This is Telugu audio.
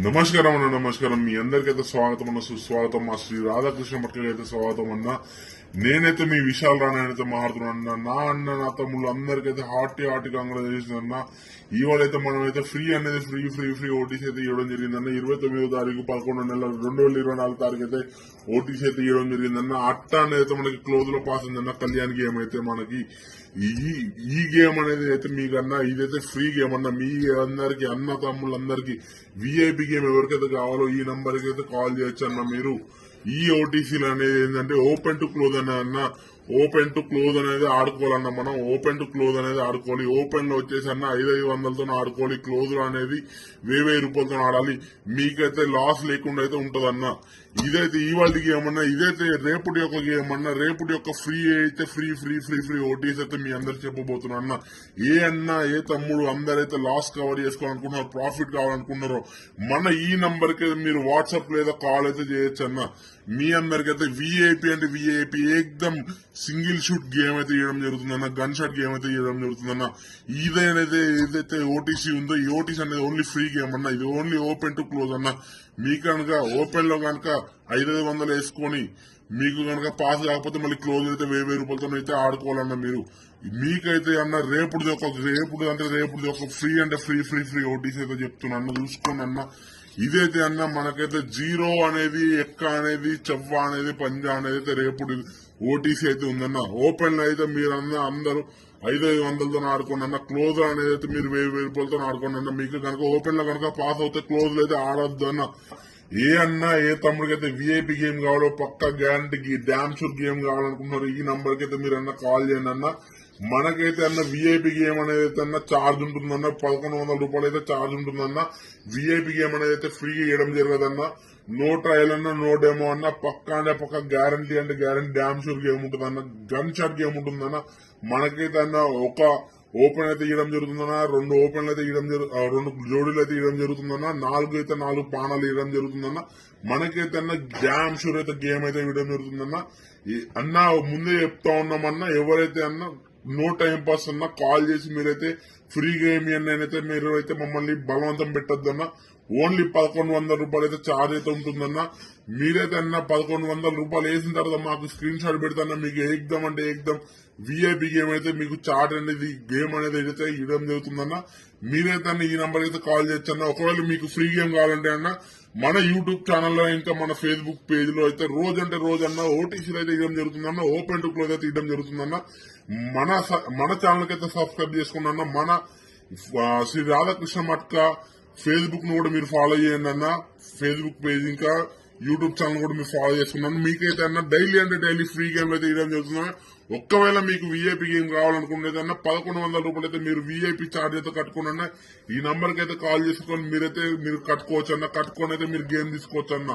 నమస్కారం అన్న నమస్కారం. మీ అందరికైతే స్వాగతం అన్న, సుస్వాగతం. మా శ్రీ రాధాకృష్ణ భట్లకి అయితే స్వాగతం అన్న. నేనైతే మీ విశాల్ రాణైతే మాట్లాడుతున్నా. నా అన్న నా తమ్ముళ్ళు అందరికైతే హార్టీ కంగ్రాచులేషన్ అన్న. ఇవాళైతే మనమైతే ఫ్రీ అనేది ఫ్రీ ఓటీసీ అయితే ఇవ్వడం జరిగిందన్న. 29వ తారీఖు 11వ నెల 2024 తారీఖు అయితే ఓటీసీ అయితే ఇవ్వడం జరిగిందన్న. అట్ట అనేది అయితే మనకి క్లోజ్ లో పాస్ ఉందన్న. కళ్యాణ్ గేమ్ అయితే మనకి ఈ గేమ్ అనేది అయితే మీకన్నా ఇదైతే ఫ్రీ గేమ్ అన్న. మీ అందరికి అన్న తమ్ముళ్ళందరికీ విఐపి గేమ్ ఎవరికైతే కావాలో ఈ నంబర్ కి అయితే కాల్ చేయొచ్చు అన్న. మీరు ఈ ఓటీసీలు అనేది ఏంటంటే ఓపెన్ టు క్లోజ్ అన్న. ఓపెన్ టు క్లోజ్ అనేది ఆడుకోవాలన్నా మనం. ఓపెన్ టు క్లోజ్ అనేది ఆడుకోవాలి. ఓపెన్ లో వచ్చేసి అన్న 500తో ఆడుకోవాలి. క్లోజ్ లో అనేది 1000 రూపాయలతో ఆడాలి. మీకైతే లాస్ లేకుండా అయితే ఉంటదన్న. ఇదైతే ఇవాళ గేమ్ అన్నా. ఇదైతే రేపటి యొక్క గేమ్ అన్న. రేపటి యొక్క ఫ్రీ అయితే ఫ్రీ ఓటీస్ అయితే మీ అందరు చెప్పబోతున్నా అన్న. ఏ తమ్ముడు అందరైతే లాస్ కవర్ చేసుకోవాలనుకుంటున్నారు, ప్రాఫిట్ కావాలనుకుంటున్నారో మన ఈ నంబర్ కి మీరు వాట్సాప్ లేదా కాల్ అయితే చేయొచ్చు అన్న. మీ అందరికైతే విఐపి అంటే విఐపి ఏకదమ్ సింగిల్ షూట్ గేమ్ అయితే ఇవ్వడం జరుగుతుందన్న. గన్ షాట్ గేమ్ అయితే ఇవ్వడం జరుగుతుందన్న. ఏదైతే ఓటీసీ ఉందో ఈ ఓటీసీ అనేది ఓన్లీ ఫ్రీ గేమ్ అన్న. ఇది ఓన్లీ ఓపెన్ టు క్లోజ్ అన్న. మీకు కనుక ఓపెన్ లో కనుక 500 వేసుకొని మీకు కనుక పాస్ కాకపోతే మళ్ళీ క్లోజ్ అయితే 1000 రూపాయలతో అయితే ఆడుకోవాలన్న. మీరు మీకైతే అన్న రేపుది ఒక ఫ్రీ అంటే ఫ్రీ ఓటీసీ అయితే చెప్తున్నా. చూసుకోండి అన్న. ఇదైతే అన్న మనకైతే జీరో అనేది ఎక్క అనేది చెవ్వ అనేది పంజా అనేది అయితే రేపు ఓటీసీ అయితే ఉందన్న. ఓపెన్ లో అయితే మీరు అందరూ 500తో ఆడుకోండి అన్న. క్లోజ్ అనేది అయితే మీరు 1000 రూపాయలతో ఆడుకోండి అన్న. మీకు కనుక ఓపెన్ లో కనుక పాస్ అవుతే క్లోజ్ లో అయితే ఆడొద్దు అన్న. ఏ తమ్ముడికైతే విఐపి గేమ్ కావాలో పక్కా గ్యారంటీకి డ్యామ్ షూర్ గేమ్ కావాలనుకుంటున్నారు ఈ నంబర్ కి అయితే మీరు అన్న కాల్ చేయండి అన్న. మనకైతే అన్న విఐపి గేమ్ అనేది అయితే అన్న ఛార్జ్ ఉంటుందన్న. 1100 రూపాయలు అయితే ఛార్జ్ ఉంటుందన్న. విఐపి గేమ్ అనేది అయితే ఫ్రీగా ఇవ్వడం జరగదన్న. నో ట్రయల్ అన్న, నో డెమో అన్న. పక్క గ్యారంటీ అంటే గ్యారంటీ డ్యామ్ షూర్ గేమ్ ఉంటుందన్న. గన్ షాట్ గేమ్ ఉంటుందన్న. మనకైతే అన్న ఒక ఓపెన్ అయితే ఇవ్వడం జరుగుతుందన్న. 2 ఓపెన్లు అయితే ఇవ్వడం 2 జోడీలు అయితే ఇవ్వడం జరుగుతుందన్న. 4 పానాలు ఇవ్వడం జరుగుతుందన్న. మనకైతే అన్న డ్యామ్ షూర్ అయితే గేమ్ అయితే ఇవ్వడం జరుగుతుందన్న. అన్న ముందే చెప్తా ఉన్నామన్నా, ఎవరైతే అన్న నో టైం పాస్ అన్న కాల్ చేసి మీరైతే ఫ్రీ గేమ్ అయితే మీరు అయితే మమ్మల్ని బలవంతం పెట్టొద్దన్న. ఓన్లీ 1100 రూపాయలు అయితే ఛార్జ్ అయితే ఉంటుందన్న. మీరైతే అన్న 1100 రూపాయలు వేసిన తర్వాత మాకు స్క్రీన్ షాట్ పెడతాన్న. మీకు ఏకదం విఐపి గేమ్ అయితే మీకు చార్ట్ అనేది గేమ్ అనేది అయితే ఇవ్వడం జరుగుతుందన్న. మీరైతే అన్న ఈ నంబర్ అయితే కాల్ చేయొచ్చు అన్న. ఒకవేళ మీకు ఫ్రీ గేమ్ కావాలంటే అన్న మన యూట్యూబ్ ఛానల్లో ఇంకా మన ఫేస్బుక్ పేజ్ లో అయితే రోజన్న ఓటీసీలు అయితే ఇవ్వడం జరుగుతుందన్న. ఓపెన్ టు క్లోజ్ అయితే ఇవ్వడం జరుగుతుందన్న. మన ఛానల్ కి అయితే సబ్స్క్రైబ్ చేసుకున్నా. మన శ్రీ రాధాకృష్ణ మట్క ఫేస్బుక్ ను కూడా మీరు ఫాలో చేయండి అన్న. ఫేస్బుక్ పేజ్ ఇంకా యూట్యూబ్ ఛానల్ కూడా మీరు ఫాలో చేస్తున్నాను. మీకైతే అన్న డైలీ ఫ్రీ గేమ్ అయితే ఇవ్వడం జరుగుతుంది. ఒక్కవేళ మీకు విఐపి గేమ్ కావాలనుకునేది అన్న 1100 రూపాయలు అయితే మీరు విఐపి ఛార్జ్ అయితే కట్టుకోండి అన్న. ఈ నంబర్ కి అయితే కాల్ చేసుకొని మీరు కట్టుకోవచ్చు అన్న. కట్టుకొని అయితే మీరు గేమ్ తీసుకోవచ్చు అన్న.